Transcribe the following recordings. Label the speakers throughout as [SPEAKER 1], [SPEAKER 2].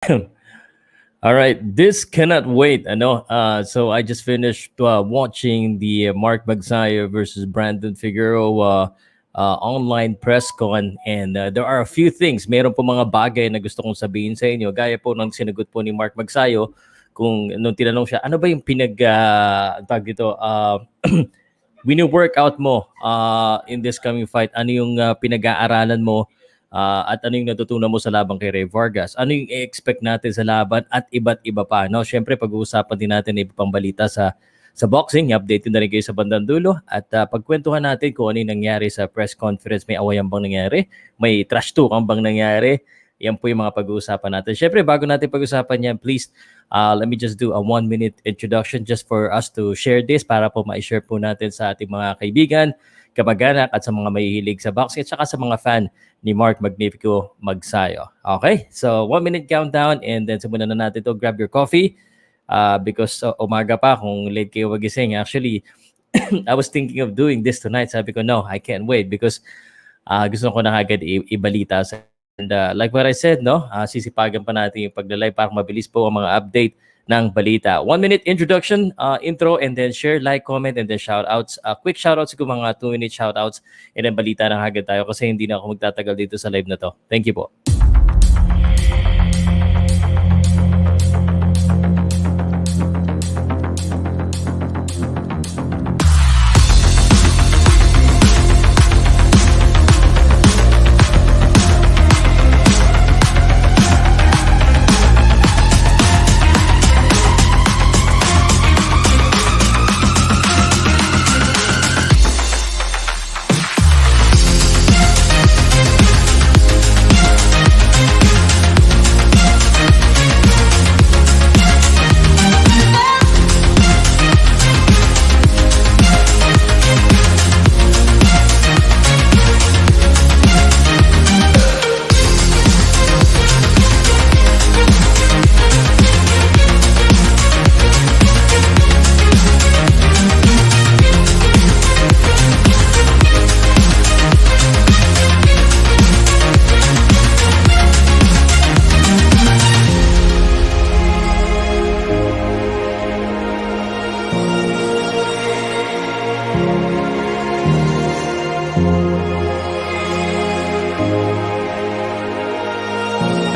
[SPEAKER 1] All right, this cannot wait. I know. So I just finished watching the Mark Magsayo versus Brandon Figueroa online press con, and there are a few things. Meron po mga bagay na gusto kong sabihin sa inyo. Gaya po ng sinagot po ni Mark Magsayo kung nung tinanong siya, ano ba yung tag dito, wini-workout mo in this coming fight? Ano yung pinag-aaralan mo? At ano yung natutunan mo sa laban kay Ray Vargas? Ano yung i-expect natin sa laban at iba't iba pa? No? Siyempre, pag-uusapan din natin iba pang balita sa boxing. I-update na rin kayo sa bandang dulo. At pagkwentuhan natin kung ano yung nangyari sa press conference. May awayan bang nangyari? May trash talk bang nangyari? Yan po yung mga pag-uusapan natin. Siyempre, bago natin pag-usapan yan, please, let me just do a 1-minute introduction just for us to share this para po ma-share po natin sa ating mga kaibigan, kamag-anak at sa mga mahihilig sa boxing at saka sa mga fan ni Mark Magnifico Magsayo. Okay? So, 1-minute countdown and then simulan na natin to. Grab your coffee because umaga pa kung late kayo magising. Actually, I was thinking of doing this tonight. Sabi ko, no, I can't wait because gusto ko na agad ibalita sa. And like what I said, no, sisipagan pa natin yung paglalay para mabilis po ang mga update ng balita. 1-minute introduction, intro, and then share, like, comment, and then shoutouts. Quick shoutouts ko, mga 2-minute shoutouts, and then balita ng agad tayo kasi hindi na ako magtatagal dito sa live na to. Thank you po.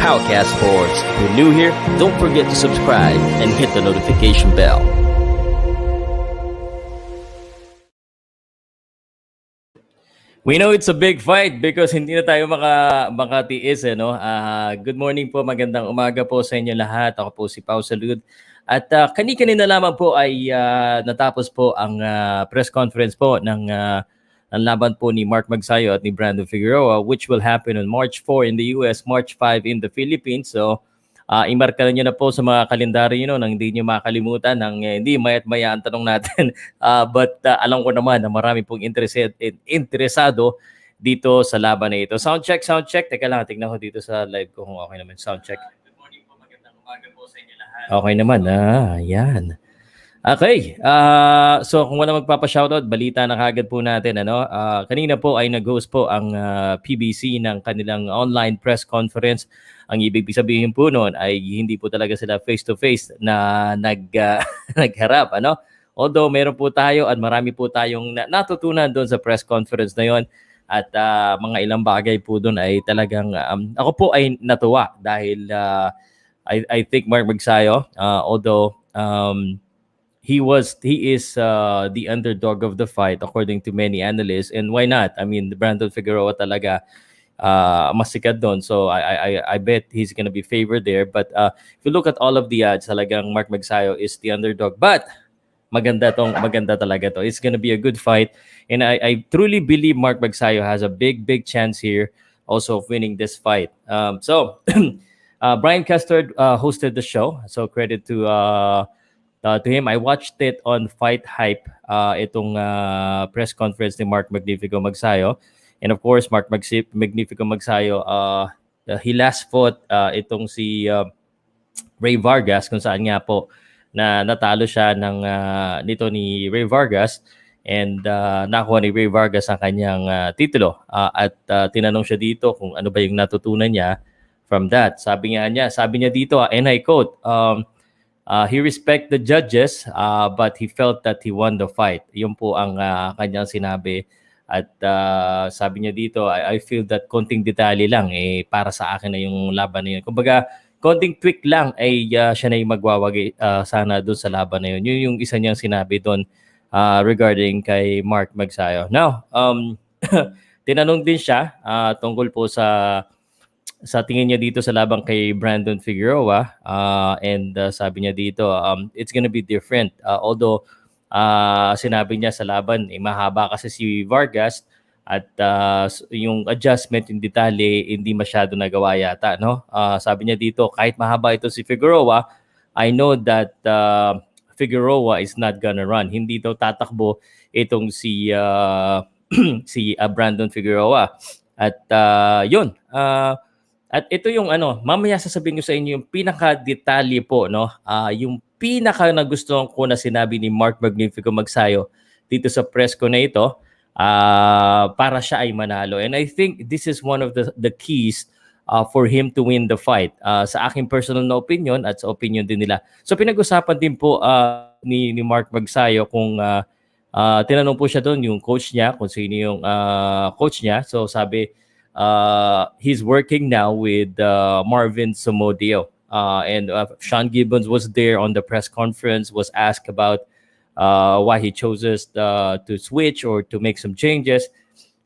[SPEAKER 1] Powcast Sports. If you're new here, don't forget to subscribe and hit the notification bell. We know it's a big fight because hindi na tayo makatiis. No? Good morning po, magandang umaga po sa inyo lahat. Ako po si Pow Salud. At kani-kanina lamang po ay natapos po ang press conference po ng ang laban po ni Mark Magsayo at ni Brandon Figueroa, which will happen on March 4 in the US, March 5 in the Philippines. So, imarka nyo na po sa mga kalendaryo nang hindi nyo makalimutan ng hindi mayat-maya ang tanong natin. But alam ko naman na marami pong interesado dito sa laban na ito. Sound check. Teka lang, tignan ko dito sa live ko kung okay naman. Sound check. Good morning po, magandang umaga po sa inyo lahat. Okay naman. Yan. Okay. So kung wala magpapa-shoutout, balita na kagad po natin. Kanina po ay nag-host po ang PBC ng kanilang online press conference. Ang ibig sabihin po noon ay hindi po talaga sila face-to-face na nagharap. Although meron po tayo at marami po tayong natutunan doon sa press conference na yon. At mga ilang bagay po doon ay talagang ako po ay natuwa dahil I think Mark Magsayo, although he is the underdog of the fight according to many analysts, and why not? I mean, Brandon Figueroa talaga mas sikat doon, so I bet he's gonna be favored there. But if you look at all of the odds, talagang Mark Magsayo is the underdog. But maganda talaga to. It's gonna be a good fight, and I truly believe Mark Magsayo has a big chance here also of winning this fight. So Brian Custard hosted the show, so credit to him. I watched it on Fight Hype, itong press conference ni Mark Magnifico Magsayo. And of course, Mark Magnifico Magsayo, he last fought itong si Ray Vargas, kung saan nga po na natalo siya nito ni Ray Vargas, and nakuha ni Ray Vargas ang kanyang titulo. At tinanong siya dito kung ano ba yung natutunan niya from that. Sabi niya dito, and I quote, he respect the judges, but he felt that he won the fight. Yun po ang kanyang sinabi. At sabi niya dito, I feel that konting detalye lang, para sa akin na yung laban na yun. Kumbaga, konting tweak lang ay siya na yung magwawagi sana doon sa laban na yun. Yun yung isa niyang sinabi doon regarding kay Mark Magsayo. Now, tinanong din siya tungkol po sa tingin niya dito sa labang kay Brandon Figueroa, and sabi niya dito, it's gonna be different. Although sinabi niya sa laban, mahaba kasi si Vargas at yung adjustment, yung detalye, hindi masyado nagawa yata. No? Sabi niya dito, kahit mahaba ito si Figueroa, I know that Figueroa is not gonna run. Hindi daw tatakbo itong si si Brandon Figueroa. At yun, at ito yung mamaya sasabihin ko sa inyo yung pinaka-detalye po, no? Yung pinaka nagustuhan ko na sinabi ni Mark Magnifico Magsayo dito sa Presscon na ito, para siya ay manalo. And I think this is one of the keys for him to win the fight. Sa aking personal na opinion at sa opinion din nila. So pinag-usapan din po ni Mark Magsayo kung tinanong po siya doon yung coach niya, kung sino yung coach niya. So sabi, he's working now with Marvin Somodio. And Sean Gibbons was there on the press conference, was asked about why he chooses to switch or to make some changes.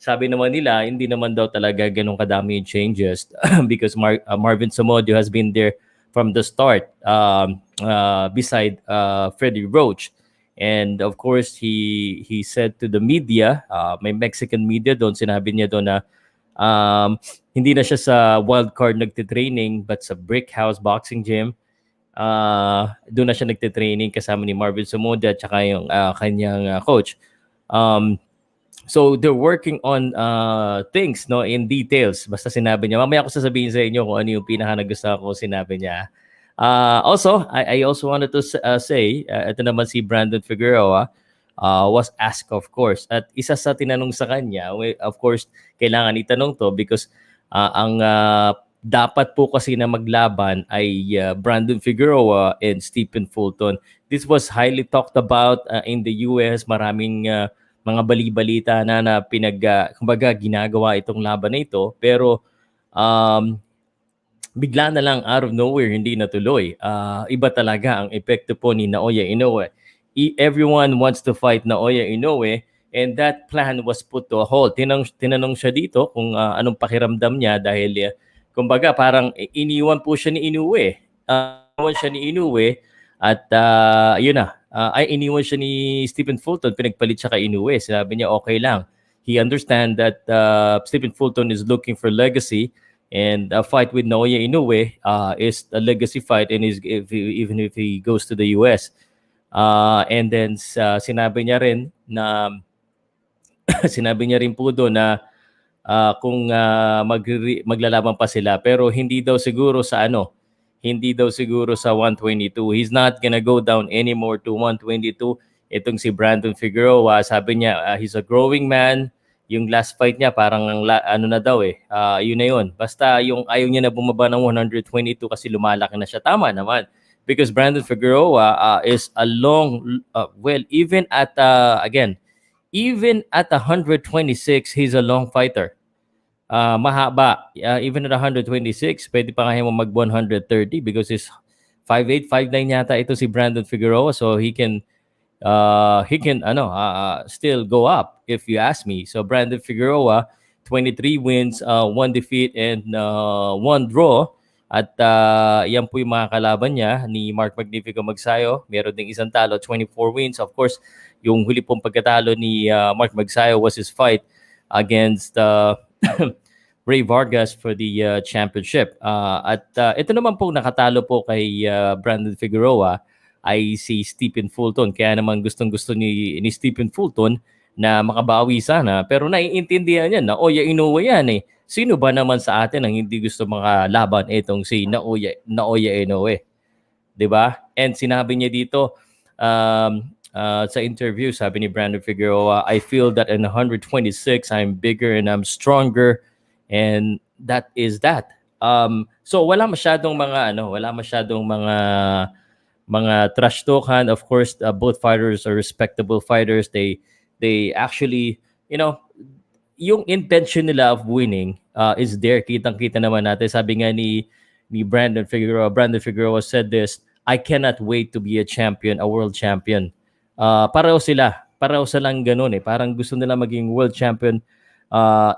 [SPEAKER 1] Sabi naman nila, hindi naman daw talaga ganun kadami yung changes because Marvin Somodio has been there from the start beside Freddie Roach. And of course, he said to the media, may Mexican media doon, sinabi niya doon na hindi na siya sa wildcard nagtitraining but sa Brick House Boxing Gym. Doon na siya nagtitraining kasama ni Marvin Somodia at saka yung kanyang coach. So they're working on things, no, in details. Basta sinabi niya. Mamaya ako sasabihin sa inyo kung ano yung pinaka nagustuhan ko sinabi niya. Also, I also wanted to say, ito naman si Brandon Figueroa, was asked, of course. At isa sa tinanong sa kanya, of course, kailangan itanong to because ang dapat po kasi na maglaban ay Brandon Figueroa and Stephen Fulton. This was highly talked about in the US. Maraming mga bali-balita na kumbaga ginagawa itong laban na ito. Pero bigla na lang out of nowhere, hindi natuloy. Iba talaga ang epekto po ni Naoya Inoue. Everyone wants to fight Naoya Inoue and that plan was put to a halt. Tinanong siya dito kung anong pakiramdam niya dahil kumbaga parang iniwan po siya ni Inoue. Iniwan siya ni Inoue at yun na. Iniwan siya ni Stephen Fulton, pinagpalit siya kay Inoue. Sinabi niya okay lang. He understand that Stephen Fulton is looking for legacy. And a fight with Naoya Inoue is a legacy fight, and even if he goes to the US. And then sinabi niya rin na sinabi niya rin po doon na kung maglalaban pa sila, pero hindi daw siguro sa hindi daw siguro sa 122. He's not gonna go down anymore to 122. Itong si Brandon Figueroa, sabi niya he's a growing man. Yung last fight niya parang na daw yun na yun. Basta yung ayaw niya na bumaba ng 122 kasi lumalaki na siya. Tama naman. Because Brandon Figueroa is a long, even at, even at 126, he's a long fighter. Mahaba. Even at 126, pwede pa nga mo mag 130 because he's 5'8", 5'9" yata ito si Brandon Figueroa. So he can still go up if you ask me. So Brandon Figueroa, 23 wins, 1 defeat and 1 draw. At yan po yung mga kalaban niya ni Mark Magnifico Magsayo. Meron ding isang talo, 24 wins. Of course, yung huli pong pagkatalo ni Mark Magsayo was his fight against Ray Vargas for the championship. At ito naman po nakatalo po kay Brandon Figueroa ay si Stephen Fulton. Kaya naman gustong-gusto ni Stephen Fulton na makabawi sana. Pero naiintindihan niya na Naoya Inoue yan Sino ba naman sa atin ang hindi gusto makalaban itong si Naoya Inoue? 'Di ba? And sinabi niya dito sa interview, sabi ni Brandon Figueroa, I feel that in 126, I'm bigger and I'm stronger. And that is that. So wala masyadong mga trash talkan. Of course, both fighters are respectable fighters. They actually, you know, yung intention nila of winning is there. Kitang-kita naman natin. Sabi nga ni Brandon Figueroa said this, I cannot wait to be a champion, a world champion. Pareho sila. Pareho silang ganun eh. Parang gusto nila maging world champion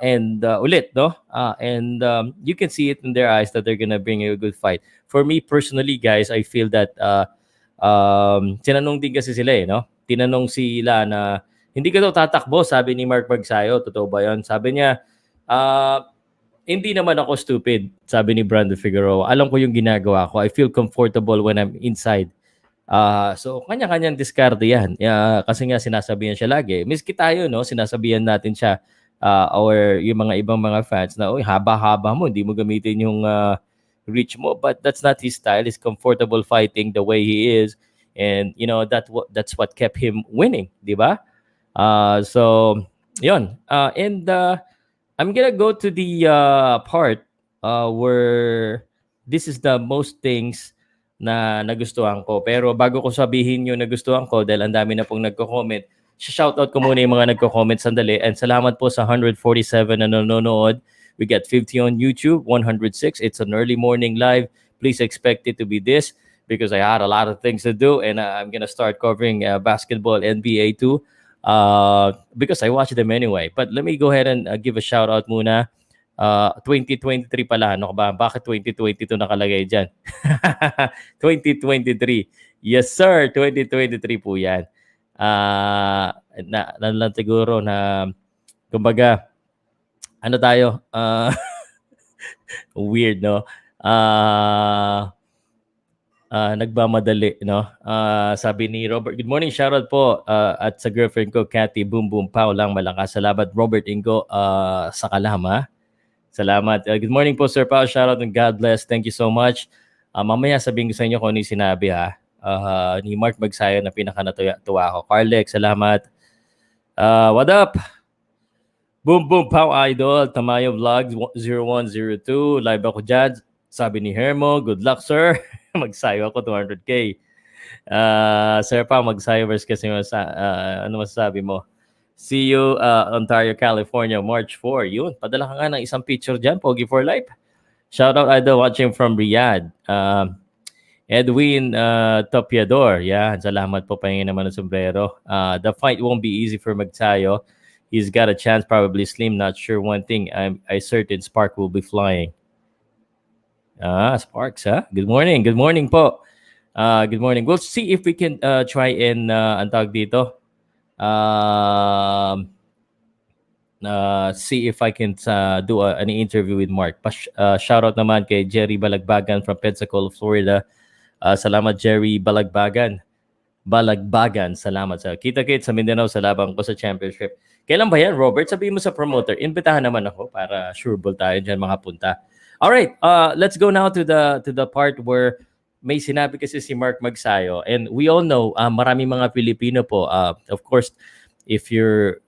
[SPEAKER 1] and ulit, no? And you can see it in their eyes that they're gonna bring a good fight. For me personally, guys, I feel that tinanong din kasi sila eh, no? Tinanong sila na hindi ka daw tatakbo, sabi ni Mark Magsayo. Totoo ba yun? Sabi niya, hindi naman ako stupid, sabi ni Brandon Figueroa. Alam ko yung ginagawa ko. I feel comfortable when I'm inside. So, kanya-kanyang diskarte yan. Kasi nga sinasabihan siya lagi. Miski tayo, no? Sinasabihan natin siya or yung mga ibang mga fans na, oy, haba-haba mo, hindi mo gamitin yung reach mo. But that's not his style. He's comfortable fighting the way he is. And, you know, that's what kept him winning, di ba? So, yun. And I'm gonna go to the part where this is the most things na nagustuhan ko. Pero bago ko sabihin yung nagustuhan ko, dahil ang dami na pong nagko-comment, shoutout ko muna yung mga nagko-comment sandali. And salamat po sa 147 na nanonood. We got 50 on YouTube, 106. It's an early morning live. Please expect it to be this because I had a lot of things to do. And I'm gonna start covering basketball, NBA too. Because I watch them anyway. But let me go ahead and give a shout out muna. 2023 pala, ano ka ba? Bakit 2022 nakalagay dyan? 2023. Yes sir, 2023 po yan. Lang siguro na, kumbaga, ano tayo? Weird, no? Nagmamadali, no? Sabi ni Robert, good morning, shoutout po at sa girlfriend ko, Cathy, boom boom pow lang malakas. Salamat Robert Ingo sa Kalama. Salamat. Good morning po Sir Pow, shoutout and God bless. Thank you so much. Mamaya sabihin ko sa inyo kung ano yung sinabi ni Mark Magsayo na pinaka-natuwa ako. Carlex, salamat. What up? Boom boom pow idol, Tamayo Vlogs 0102, live ako dyan. Sabi ni Hermo, good luck sir. Magsayo ako 200k. Sir pa, magsayo versus kasi ano masasabi mo? See you Ontario, California, March 4. Yun, padala ka nga ng isang picture dyan, Pogi for Life. Shout out idol watching from Riyadh. Edwin Topiador. Yeah, salamat po, pahingin naman ng sombrero. The fight won't be easy for Magsayo. He's got a chance, probably slim, not sure. One thing, I certain Spark will be flying. Sparks, huh? Good morning. Good morning po. Good morning. We'll see if we can try and antawag dito. See if I can do an interview with Mark. Shout out naman kay Jerry Balagbagan from Pensacola, Florida. Salamat Jerry Balagbagan. Salamat sa kita-kit sa Mindanao sa labang ko sa championship. Kailan ba yan, Robert? Sabihin mo sa promoter. Imbitahan naman ako para sure ball tayo dyan mga punta. All right, let's go now to the part where may sinabi kasi si Mark Magsayo, and we all know maraming mga Pilipino po. Of course, if you're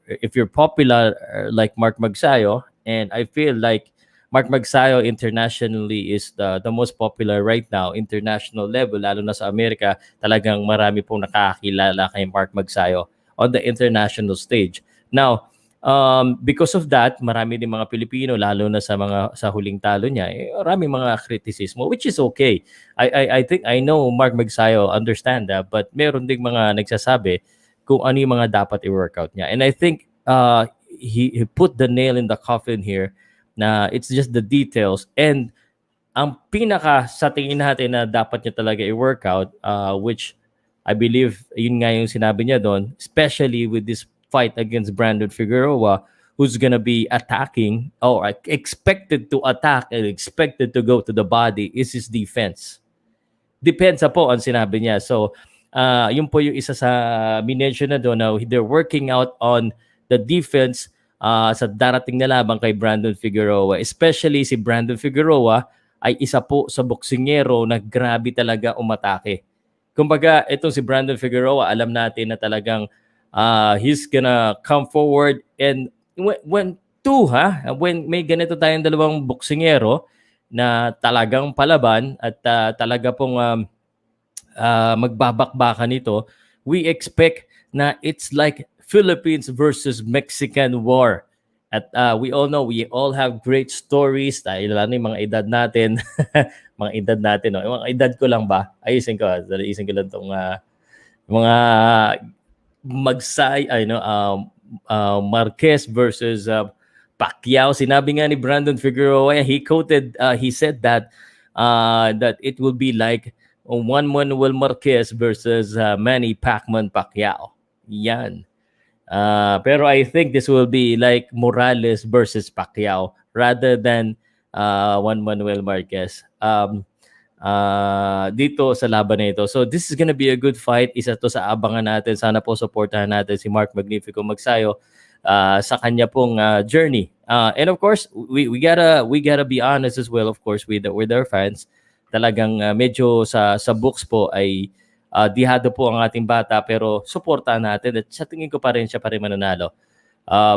[SPEAKER 1] popular like Mark Magsayo, and I feel like Mark Magsayo internationally is the most popular right now, international level, lalo na sa Amerika, talagang marami pong nakakilala kay Mark Magsayo on the international stage. Now, because of that, marami din mga Pilipino, lalo na sa huling talo niya, marami mga kritisismo, which is okay. I think I know Mark Magsayo understand that, but meron ding mga nagsasabi kung ano yung mga dapat i-workout niya. And I think he put the nail in the coffin here na it's just the details. And ang pinaka sa tingin natin na dapat niya talaga i-workout, which I believe yun nga yung sinabi niya doon, especially with this fight against Brandon Figueroa, who's gonna be attacking or expected to attack and expected to go to the body, is his defense. Depends po ang sinabi niya. So, yun po yung isa sa minention na doon na they're working out on the defense sa darating na labang kay Brandon Figueroa. Especially si Brandon Figueroa ay isa po sa boksingero na grabe talaga umatake. Kumbaga, itong si Brandon Figueroa, alam natin na talagang he's gonna come forward, and when may ganito tayong dalawang boksingero na talagang palaban at talaga pong magbabakbakan nito. We expect na it's like Philippines versus Mexican War. At we all know, we all have great stories. Dahil lalo yung mga edad natin. Mga edad natin. No? Yung mga edad ko lang ba? Ayusin ko lang itong mga Marquez versus Pacquiao. Sinabi nga ni Brandon Figueroa, he said that it will be like Juan Manuel Marquez versus Manny Pacquiao. Yan. Pero I think this will be like Morales versus Pacquiao rather than Juan Manuel Marquez. Dito sa laban na ito. So this is gonna be a good fight. Isa to sa abangan natin. Sana po supportahan natin si Mark Magnifico Magsayo sa kanya pong journey. And of course, we gotta be honest as well, of course, with our fans. Talagang medyo sa books po ay dihado po ang ating bata, pero suportahan natin at sa tingin ko pa rin siya pa rin mananalo.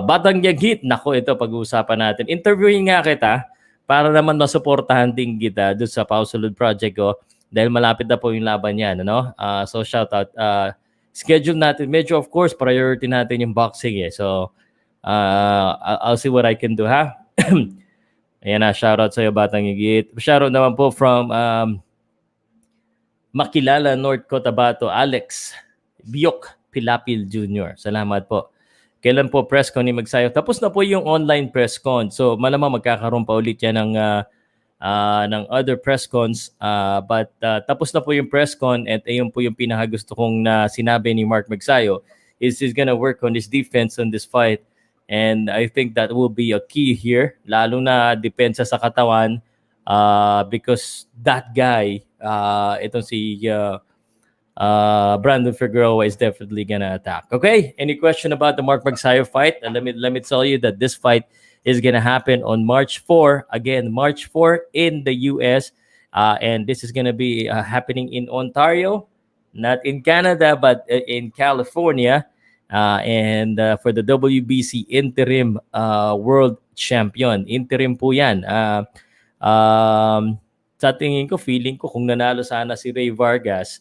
[SPEAKER 1] Batang Yagit, nako, ito pag-uusapan natin. Interviewing nga kita para naman masuportahan din kita doon sa Pow Salud project ko dahil malapit na po yung laban niyan, ano? So shoutout. Schedule natin, medyo of course priority natin yung boxing eh. So I'll see what I can do, ha? Ayan na, shoutout sa iyo, Batang Yagit. Shoutout naman po from Makilala, North Cotabato, Alex Biok Pilapil Jr. Salamat po. Kailan po presscon ni Magsayo? Tapos na po yung online presscon. So malamang magkakaroon pa ulit yan ng other presscons. But tapos na po yung presscon at ayun po yung pinakagusto kong na sinabi ni Mark Magsayo is he's gonna work on his defense on this fight. And I think that will be a key here. Lalo na depensa sa katawan because that guy, itong si Brandon Figueroa is definitely gonna attack. Okay, any question about the Mark Magsayo fight? Let me tell you that this fight is gonna happen on March 4. Again, March 4 in the US, and this is gonna be happening in Ontario, not in Canada, but in California, and for the WBC Interim World Champion. Interim po yan. Sa tingin ko, feeling ko kung nanalo sana si Ray Vargas,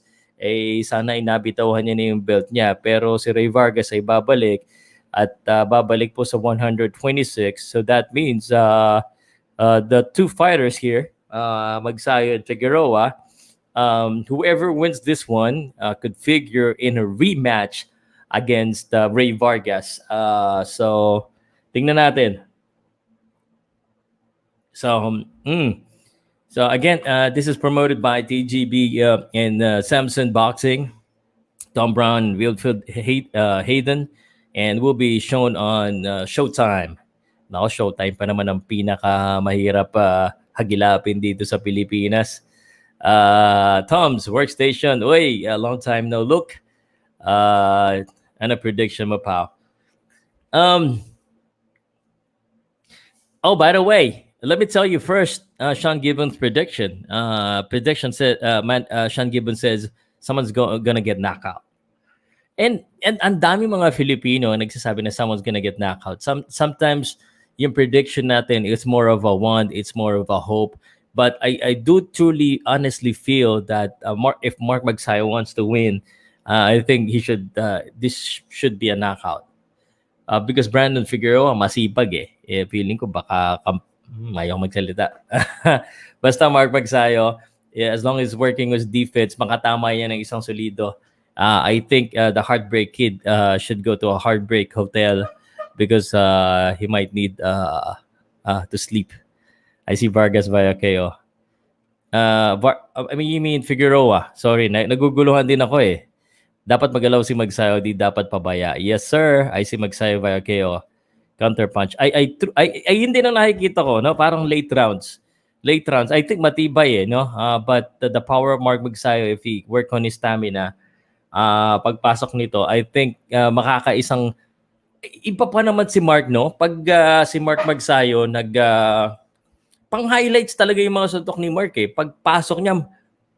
[SPEAKER 1] sana inabitawahan niya na yung belt niya. Pero si Ray Vargas ay babalik at babalik po sa 126. So that means the two fighters here, Magsayo and Figueroa, whoever wins this one could figure in a rematch against Ray Vargas. So tingnan natin. So again, this is promoted by TGB and Samson Boxing, Tom Brown, Wilfield Hayden, and will be shown on Showtime. Now, Showtime pa naman ang pinakamahirap hagilapin dito sa Pilipinas. Tom's Workstation, a long time no look. And a prediction mo, Pow. Oh, by the way, let me tell you first, Sean Gibbons' prediction. Sean Gibbons says someone's gonna get knocked out. And ang dami mga Filipino nagsasabi na someone's gonna get knocked out. Sometimes yung prediction natin is more of a want, it's more of a hope. But I do truly, honestly feel that if Mark Magsayo wants to win, I think this should be a knockout. Because Brandon Figueroa masipag eh. Feeling ko baka ayaw magsalita. Basta Mark Magsayo, as long as working with defense, makatama yan ng isang solido. I think the Heartbreak Kid should go to a Heartbreak Hotel because he might need to sleep. I see Vargas via KO. You mean Figueroa? Sorry, naguguluhan din ako eh. Dapat magalaw si Magsayo, di dapat pabaya. Yes, sir. I see Magsayo via KO. Counter punch. Ay yun din ang nakikita ko, no? Parang late rounds. I think matibay no? But the power of Mark Magsayo, if he work on his stamina, pagpasok nito, I think makakaisang iba pa naman si Mark, no? Pag si Mark Magsayo pang-highlights talaga yung mga suntok ni Mark eh. Pagpasok niya,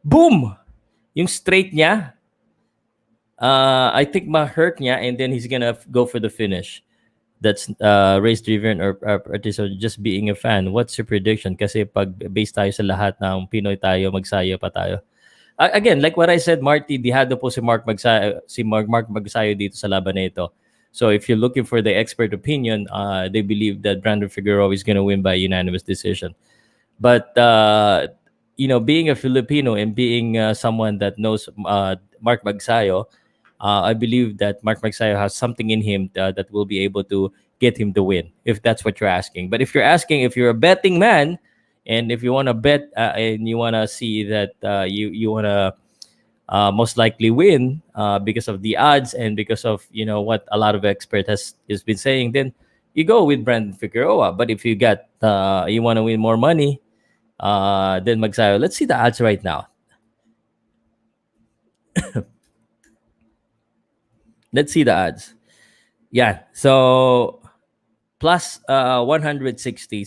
[SPEAKER 1] boom! Yung straight niya, I think ma-hurt niya and then he's gonna go for the finish. that's race driven or just being a fan? What's your prediction? Kasi pag based tayo sa lahat ng Pinoy tayo, Magsayo pa tayo. Again, like what I said, Marty, dihado po si Mark Magsayo dito sa laban na ito. So if you're looking for the expert opinion, they believe that Brandon Figueroa is going to win by unanimous decision. But being a Filipino and being someone that knows Mark Magsayo, I believe that Mark Magsayo has something in him that will be able to get him the win, if that's what you're asking. But if you're asking if you're a betting man, and if you want to bet and you want to see that you want to most likely win because of the odds and because of what a lot of expert has been saying, then you go with Brandon Figueroa. But if you want to win more money, then Magsayo. Let's see the odds right now. Let's see the odds. Yeah. So plus 160.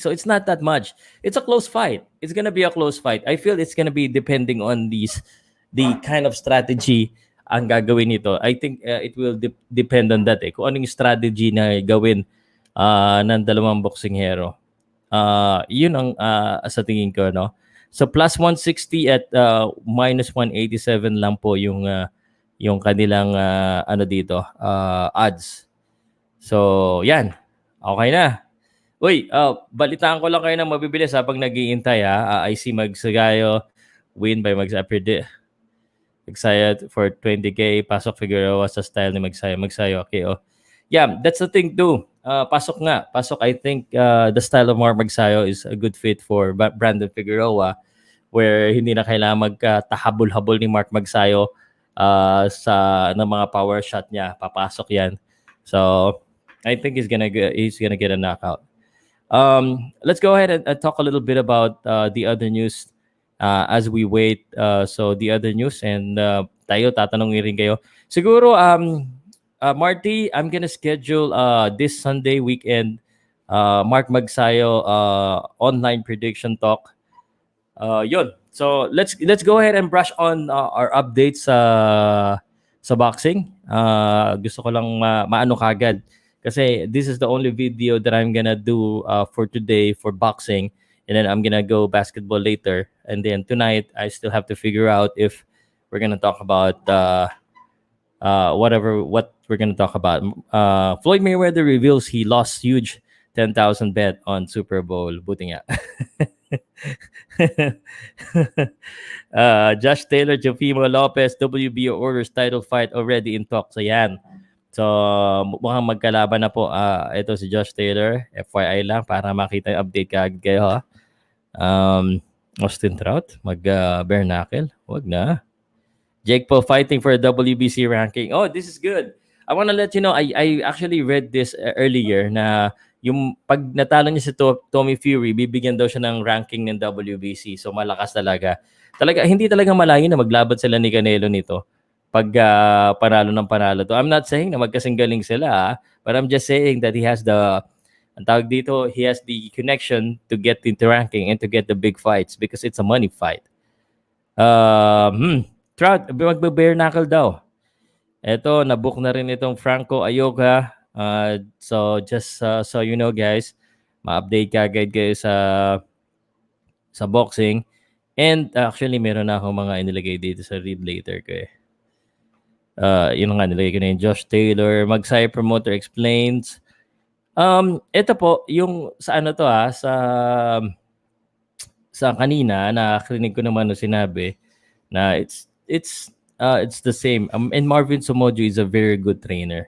[SPEAKER 1] So it's not that much. It's a close fight. It's gonna be a close fight. I feel it's gonna be depending on the kind of strategy ang gagawin nito. I think it will depend on that. Kung anong strategy na gawin ng dalawang boxing hero. Yun ang sa tingin ko, no? So plus 160 at minus 187 lang po yung kanilang dito odds. So yan. Okay na. Uy, balitaan ko lang kayo ng mabibilis habang nag-iintay ha. I see Magsayo win by Magsayo. Magsayo for 20K. Pasok Figueroa sa style ni Magsayo. Okay, oh. Yeah, that's the thing too. Pasok nga. Pasok, I think the style of Mark Magsayo is a good fit for Brandon Figueroa, where hindi na kailangan magtahabol-habol ni Mark Magsayo sa ng mga power shot niya. Papasok yan. So, I think he's gonna get a knockout. Let's go ahead and talk a little bit about the other news as we wait. So the other news, and tayo tatanungin rin kayo. Siguro Marty, I'm gonna schedule this Sunday weekend Mark Magsayo online prediction talk. Yun. So let's go ahead and brush on our updates sa boxing. Gusto ko lang maano kagad. Kasi this is the only video that I'm gonna do for today for boxing, and then I'm gonna go basketball later, and then tonight I still have to figure out if we're gonna talk about what we're gonna talk about. Floyd Mayweather reveals he lost huge 10,000 bet on Super Bowl. Buti nga. Josh Taylor, Jofimo Lopez, WBO orders title fight already in talks. So yan. So, mukhang magkalaban na po. Ito si Josh Taylor. FYI lang para makita yung update kaagad kayo, ha? Austin Trout, mag-bare knuckle. Wag na. Jake Paul fighting for a WBC ranking. Oh, this is good. I want to let you know, I actually read this earlier na yung pag natalo niya si Tommy Fury, bibigyan daw siya ng ranking ng WBC. So, malakas talaga. Hindi talaga malayo na maglaban sila ni Canelo nito. Pag panalo ng panalo to. I'm not saying na magkasing galing sila, but I'm just saying that he has he has the connection to get into ranking and to get the big fights because it's a money fight. Trout, magbe-bare knuckle daw. Eto, nabook na rin itong Franco Ayoka. So just so you know guys, ma-update kagad kayo sa boxing. And actually, meron na akong mga inilagay dito sa read later ko eh. Yun nga, nilagay ko na yung Josh Taylor. Magsayo promoter explains. Ito po, yung sa ano to sa kanina, nakarinig ko naman sinabi na it's the same. And Marvin Somojo is a very good trainer.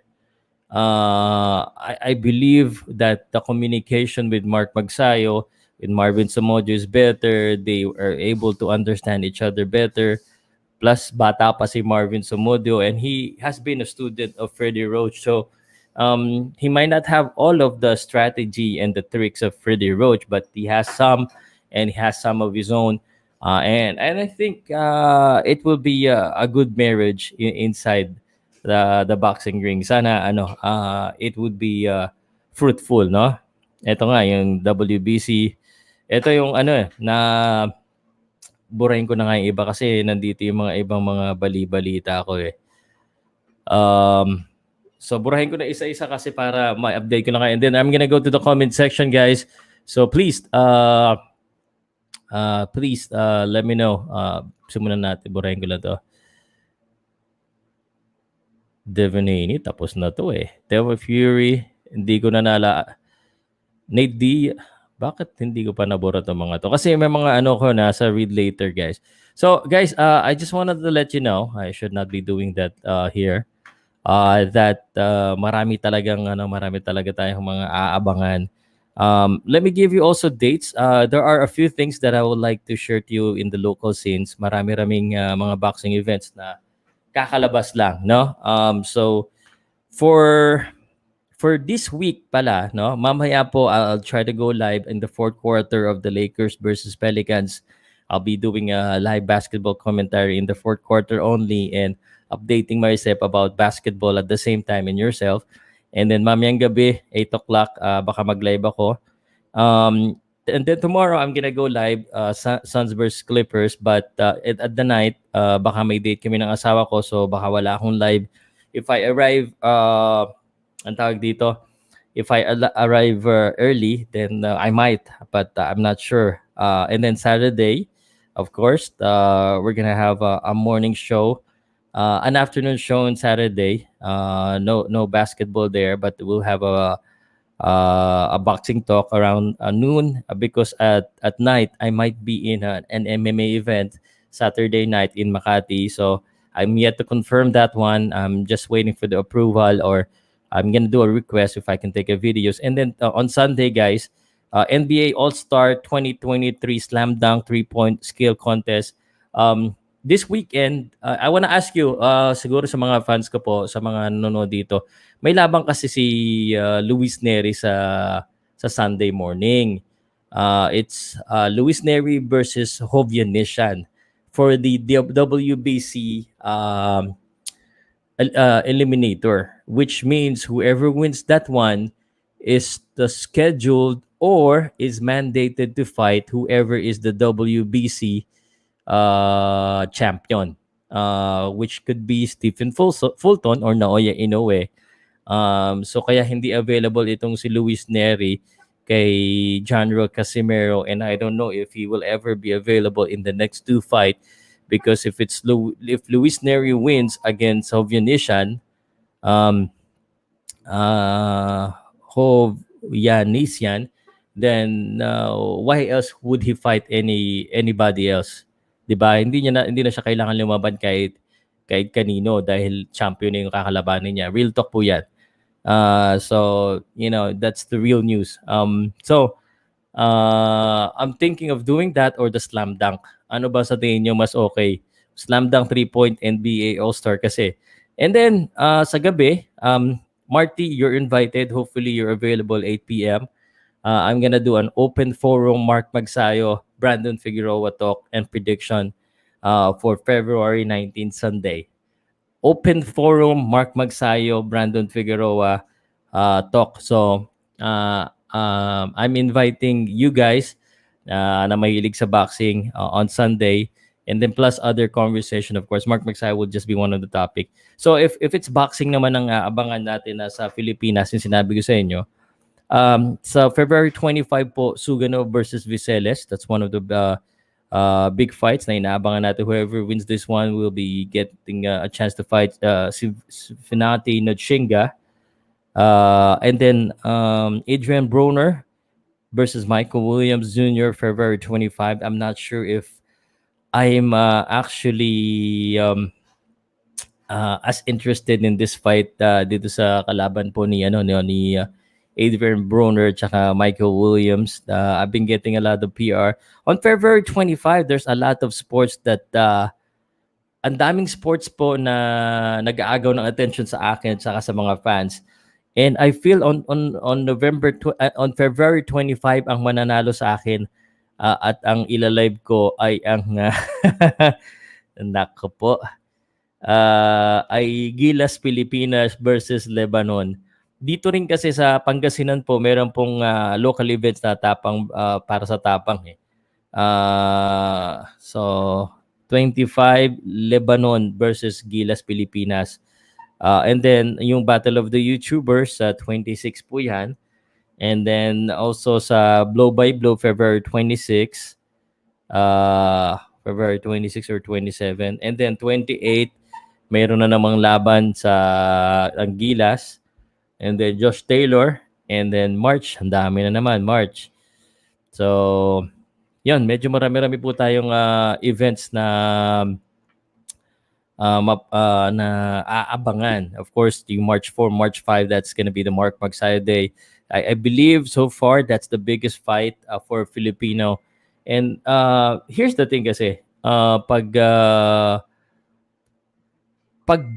[SPEAKER 1] I believe that the communication with Mark Magsayo and Marvin Somojo is better. They are able to understand each other better. Plus, bata pa si Marvin Somodio, and he has been a student of Freddie Roach. So, he might not have all of the strategy and the tricks of Freddie Roach, but he has some, and he has some of his own. And I think it will be a good marriage inside the boxing ring. Sana it would be fruitful, no? Ito nga yung WBC. Ito yung na burahin ko na nga yung iba kasi nandito yung mga ibang mga bali-balita ko eh. So burahin ko na isa-isa kasi para ma-update ko na kayo. And then I'm gonna go to the comment section, guys. So please, let me know. Simulan natin. Burahin ko lang to. Devanini, tapos na to eh. Devil Fury, hindi ko na Nate D, bakit hindi ko pa nabura itong mga to? Kasi may mga ano ko nasa read later, guys. So, guys, I just wanted to let you know, I should not be doing that here. That marami talaga tayong mga aabangan. Let me give you also dates. There are a few things that I would like to share to you in the local scenes. Marami-raming mga boxing events na kakalabas lang, no? So for this week pala, no? Mamaya po I'll try to go live in the fourth quarter of the Lakers versus Pelicans. I'll be doing a live basketball commentary in the fourth quarter only and updating myself about basketball at the same time and yourself. And then mamayang gabi, 8 o'clock, baka mag-live ako. And then tomorrow, I'm gonna go live, Suns versus Clippers. But at the night, baka may date kami ng asawa ko, so baka wala akong live. If I arrive, ang tawag dito, if I arrive early, then I might, but I'm not sure. And then Saturday, of course, we're gonna have a morning show, an afternoon show on Saturday. No basketball there, but we'll have a boxing talk around noon, because at night I might be in an MMA event Saturday night in Makati. So I'm yet to confirm that one. I'm just waiting for the approval, or I'm gonna do a request if I can take a videos. And then on Sunday, guys, NBA All-Star 2023 Slam Dunk 3-point skill contest. This weekend, I wanna ask you, siguro sa mga fans ko po, sa mga nanonood dito, may labang kasi si Luis Neri sa Sunday morning. It's Luis Neri versus Hovyannisyan for the WBC eliminator, which means whoever wins that one is the scheduled or is mandated to fight whoever is the WBC champion, which could be Stephen Fulton or Naoya Inoue. So kaya hindi available itong si Luis Neri kay Janro Casimero, and I don't know if he will ever be available in the next two fight, because if Luis Neri wins against Hovyannisyan, Hovyannisyan, then why else would he fight anybody else? 'Di ba? Hindi na siya kailangan lumaban kahit kanino dahil champion na yung kakalabanin niya. Real talk po 'yan. So, that's the real news. So I'm thinking of doing that or the slam dunk. Ano ba sa tingin niyo mas okay? Slam dunk 3-point NBA All-Star kasi. And then sa gabi, Marty, you're invited. Hopefully you're available 8 p.m. I'm gonna do an open forum Mark Magsayo, Brandon Figueroa talk and prediction for February 19th Sunday. Open forum Mark Magsayo, Brandon Figueroa talk. So I'm inviting you guys na mahilig sa boxing on Sunday, and then plus other conversation. Of course, Mark Magsayo will just be one of the topic. So if it's boxing naman ang abangan natin na sa Pilipinas, yung sinabi ko sa inyo, sa February 25 po, Sugano versus Viceles. That's one of the big fights na inaabangan natin. Whoever wins this one will be getting a chance to fight Finati Nodshinga. And then Adrian Broner versus Michael Williams Jr. February 25. I'm not sure if I'm actually as interested in this fight dito sa kalaban po ni Adrian Broner tsaka Michael Williams. I've been getting a lot of PR. On February 25, there's a lot of sports that ang daming sports po na nag-aagaw ng attention sa akin tsaka sa mga fans. And I feel on February 25 ang mananalo sa akin at ang ilalive ko ay ang nako po ay Gilas Pilipinas versus Lebanon. Dito rin kasi sa Pangasinan po meron pong local events na tapang para sa tapang so 25 Lebanon versus Gilas Pilipinas. And then yung Battle of the YouTubers sa 26 po yan. And then also sa Blow by Blow February 26, February 26 or 27. And then 28, mayroon na namang laban sa Angilas. And then Josh Taylor. And then March, ang dami na naman, March. So, yun, medyo marami-rami po tayong events na na aabangan. Of course, yung March 4, March 5, that's gonna be the Mark Magsayo Day. I believe so far that's the biggest fight for Filipino. And here's the thing kasi, pag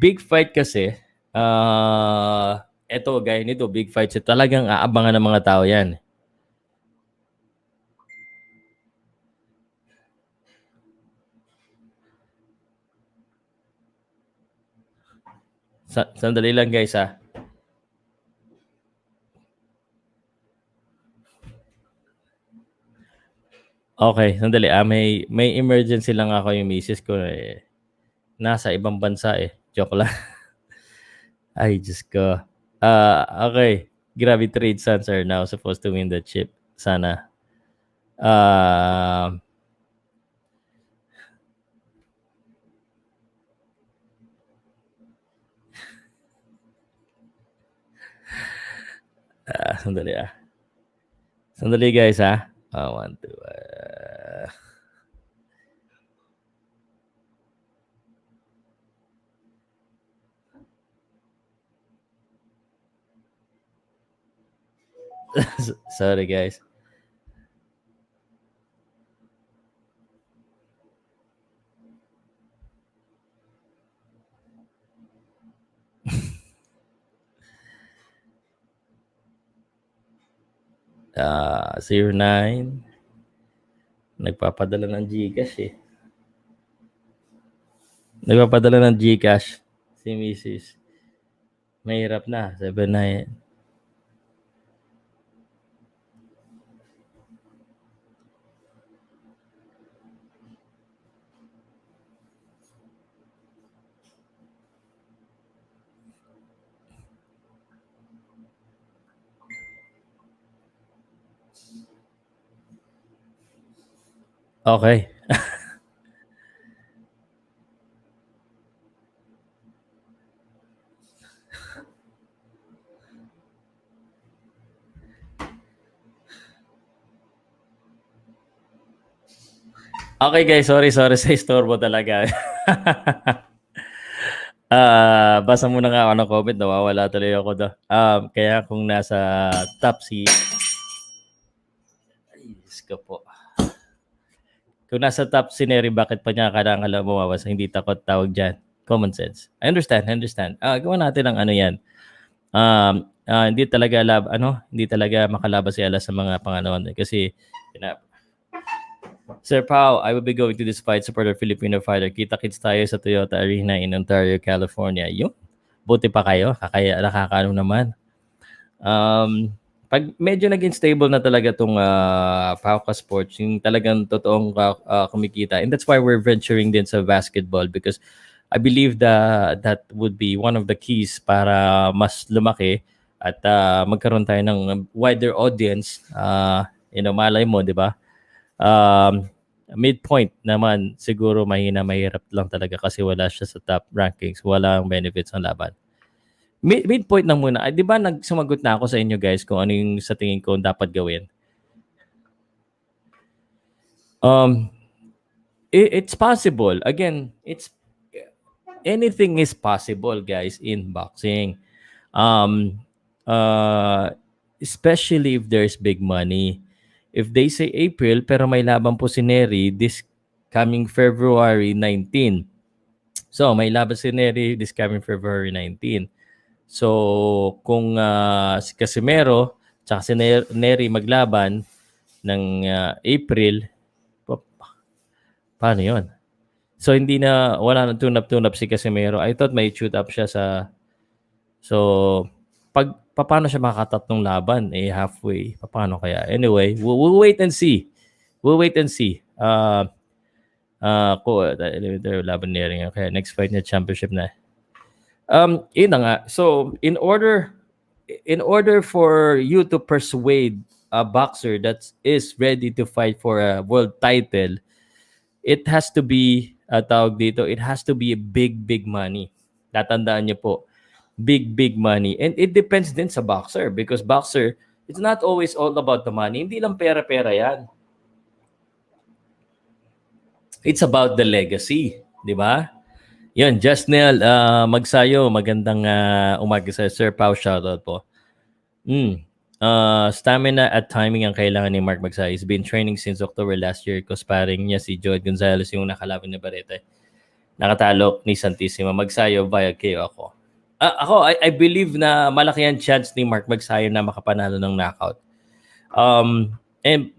[SPEAKER 1] big fight kasi, eto gaya nito, big fight, talagang aabangan ng mga tao yan. Sandali lang guys ha. Okay, sandali. May emergency lang ako, yung misis ko nasa ibang bansa eh. Joke lang. Ay, Diyos ko. Okay. Grabe, trade sons are now supposed to win the chip. Sana. Sandali Sandali guys ha. 1, 2. Sorry guys. Ah, 09. Nagpapadala ng Gcash eh. Nagpapadala ng Gcash si Mrs. Mahirap na. 79. Okay. Okay guys, sorry sa istorbo talaga. Basa muna nga ako ng comment, nawawala tuloy ako do. Kaya kung nasa top si po. Kung nasa top si Neri, bakit pa niya kailangan bumawas? Hindi takot, tawag dyan. Common sense. I understand. Gawa natin ang ano yan. Hindi talaga hindi talaga makalabas si Ala sa mga Panginoon kasi Sir Pow, I will be going to this fight support a Filipino fighter. Kita-kits tayo sa Toyota Arena in Ontario, California. Yung buti pa kayo, nakakaano naman. Pag medyo naging stable na talaga itong Powcast Sports, yung talagang totoong kumikita. And that's why we're venturing din sa basketball because I believe that would be one of the keys para mas lumaki at magkaroon tayo ng wider audience. Malay mo, di ba? Midpoint naman, siguro mahirap lang talaga kasi wala siya sa top rankings. Walang benefits ang laban. Midpoint lang muna. Di ba nagsumagot na ako sa inyo guys kung ano yung sa tingin ko dapat gawin? It's possible. Again, anything is possible guys in boxing. Especially if there's big money. If they say April pero may laban po si Neri this coming February 19. So, may laban si Neri this coming February 19. So, kung si Casimero tsaka si Neri maglaban ng April, paano yun? So, wala nang tune-up si Casimero. I thought may shoot up siya sa... So, paano siya makakatatlong laban? Halfway. Paano kaya? Anyway, we'll wait and see. Elementary laban Neri. Okay, next fight niya, championship na. Yun na nga. So, in order for you to persuade a boxer that is ready to fight for a world title, it has to be, tawag dito, it has to be big money. Tatandaan niyo po, big money. And it depends din sa boxer because boxer, it's not always all about the money. Hindi lang pera-pera yan. It's about the legacy, di ba? Yun, Justnel Magsayo, magandang umaga sa Sir Pow, shoutout po. Stamina at timing ang kailangan ni Mark Magsayo. He's been training since October last year. Sparring niya si Joel Gonzalez yung nakalaban ni Barrete. Nakatalo ni Santissima. Magsayo via KO ako. I believe na malaki ang chance ni Mark Magsayo na makapanalo ng knockout.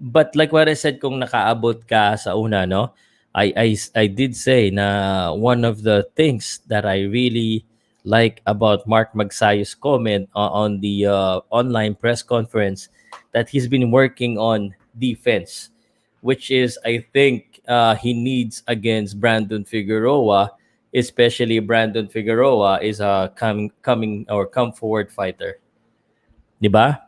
[SPEAKER 1] But like what I said, kung nakaabot ka sa una, no? I did say na one of the things that I really like about Mark Magsayo's comment on the online press conference that he's been working on defense, which is, I think, he needs against Brandon Figueroa, especially Brandon Figueroa is a come forward fighter. Diba?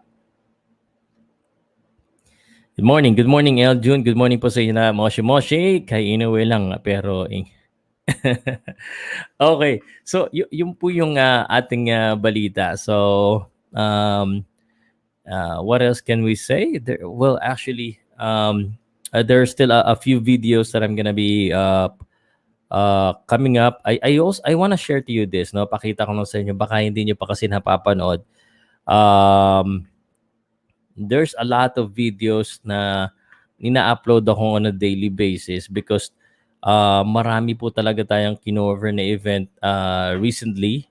[SPEAKER 1] Good morning El June. Good morning po sa inyo na Moshi. Kay Inoue lang pero okay. So yung po yung ating balita. So what else can we say? Actually there are still a few videos that I'm gonna be coming up. I want to share to you this, no? Pakita ko lang sa inyo, baka hindi niyo pa kasi napapanood. There's a lot of videos na ina-upload ako on a daily basis because marami po talaga tayong kinover na event recently,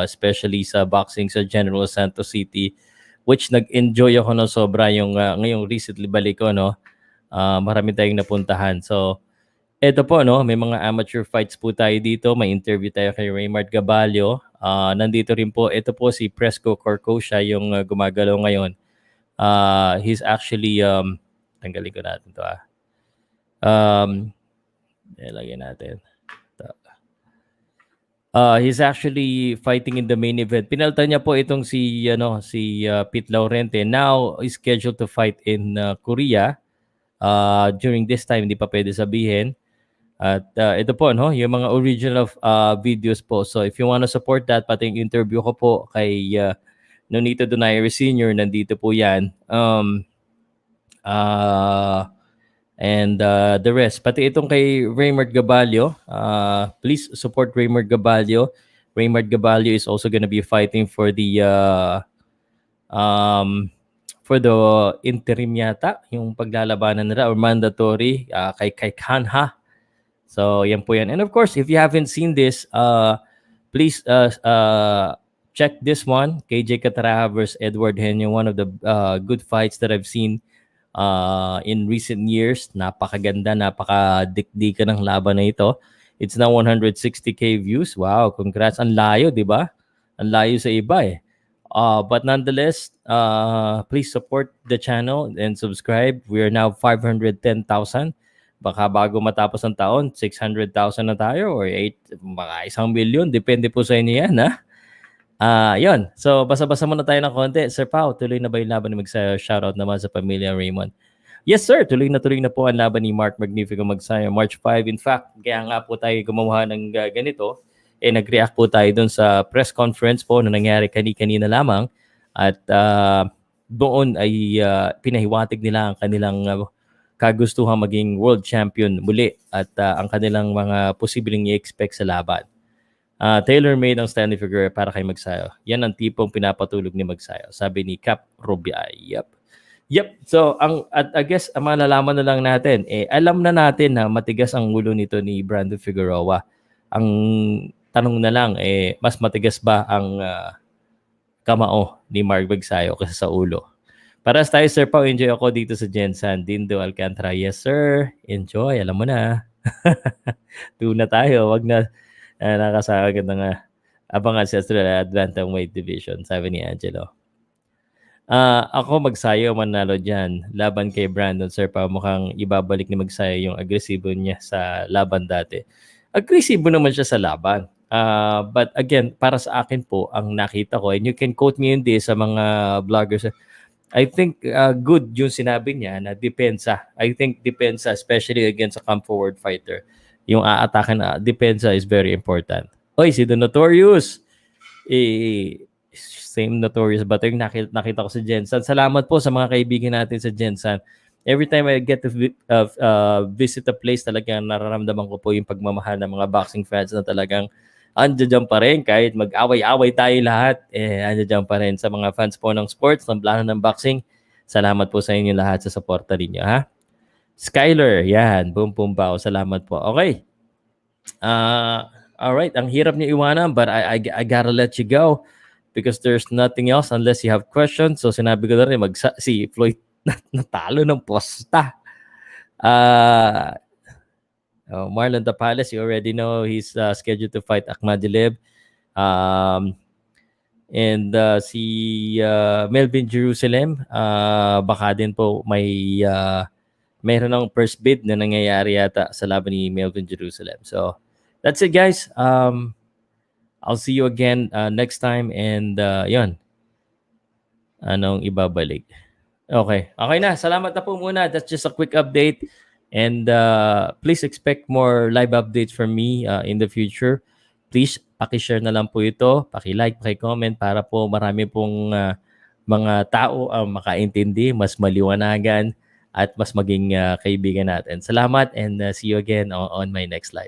[SPEAKER 1] especially sa boxing sa General Santos City, which nag-enjoy ako ng sobra yung ngayong recently balik ko, no? Marami tayong napuntahan. So, eto po, no? May mga amateur fights po tayo dito. May interview tayo kay Raymart Gabalio. Nandito rin po, ito po si Presco Corcosia, yung gumagalaw ngayon. He's actually tanggalin ko natin to lagyan natin. He's actually fighting in the main event. Pinalta niya po itong si Pete Laurente. Now is scheduled to fight in Korea. During this time, hindi pa pwede sabihin. At ito po, no, yung mga original videos po. So if you want to support that, pati yung interview ko po kay Nonito Donaire Sr., nandito po yan. And the rest. Pati itong kay Raymart Gabalio. Please support Raymart Gabalio. Raymart Gabalio is also gonna be fighting for the interim yata, yung paglalabanan nila or mandatory kay Kanha. So yan po yan. And of course, if you haven't seen this, please check this one, KJ Cataraha versus Edward Henyo, one of the good fights that I've seen in recent years. Napakaganda, napakadikdika ng laban na ito. It's now 160k views. Wow, congrats. Ang layo, di ba? Ang layo sa iba eh. But nonetheless, please support the channel and subscribe. We are now 510,000. Baka bago matapos ang taon, 600,000 na tayo or 1 million. Depende po sa inyo yan, ha? Yun. So, basa-basa muna tayo ng konti. Sir Pao, tuloy na ba yung laban ni Magsayo? Shoutout naman sa pamilya Raymond. Yes, sir. Tuloy na po ang laban ni Mark Magnifico Magsayo. March 5. In fact, kaya nga po tayo gumawa ng ganito. Nag-react po tayo dun sa press conference po na nangyari kanina lamang. At doon ay pinahiwatig nila ang kanilang kagustuhan maging world champion muli at ang kanilang mga posibleng i-expect sa laban. Tailor-made ang stand ni Figueroa para kay Magsayo. Yan ang tipong pinapatulog ni Magsayo. Sabi ni Cap Rubiay. Yep. So, I guess, ang malalaman na lang natin, alam na natin na matigas ang ulo nito ni Brandon Figueroa. Ang tanong na lang, mas matigas ba ang kamao ni Mark Magsayo kaysa sa ulo? Para tayo, Sir Pao, enjoy ako dito sa Jensan. Dindo Alcantara. Yes, sir. Enjoy. Alam mo na. Tuna tayo. Wag na nakasagad na nga. Abangan sa Atlantic Weight Division, sabi ni Angelo. Ako Magsayo manalo dyan. Laban kay Brandon, Sir Pao, mukhang ibabalik ni Magsayo yung agresibo niya sa laban dati. Agresibo naman siya sa laban. But again, para sa akin po, ang nakita ko, and you can quote me in this sa mga vloggers, I think good yung sinabi niya na depensa. I think depensa, especially against a come forward fighter, yung aatakan na depensa is very important. Oy, si The Notorious. Same Notorious ba ito yung nakita ko sa Jensan? Salamat po sa mga kaibigan natin sa Jensan. Every time I get to visit a place, talagang nararamdaman ko po yung pagmamahal ng mga boxing fans na talagang andiyan pa rin kahit mag-away-away tayo lahat, andiyan pa rin sa mga fans po ng sports, ng plano ng boxing. Salamat po sa inyo lahat sa suporta ninyo, ha? Skyler, yan, boom boom bao. Salamat po. Okay. All right, ang hirap niyo iwanan, but I gotta let you go because there's nothing else unless you have questions. So sinabi ko na rin, si Floyd natalo ng posta. Marlon Tapales, you already know he's scheduled to fight Akhmadilib. And si Melvin Jerusalem, baka din po mayroon ng first bid na nangyayari yata sa laban ni Melvin Jerusalem. So that's it, guys. I'll see you again next time, and yun, anong ibabalik. Okay na. Salamat na po muna. That's just a quick update. And please expect more live updates from me in the future. Please, paki-share na lang po ito. Paki-like, paki-comment para po marami pong mga tao ang makaintindi, mas maliwanagan, at mas maging kaibigan natin. Salamat, and see you again on my next live.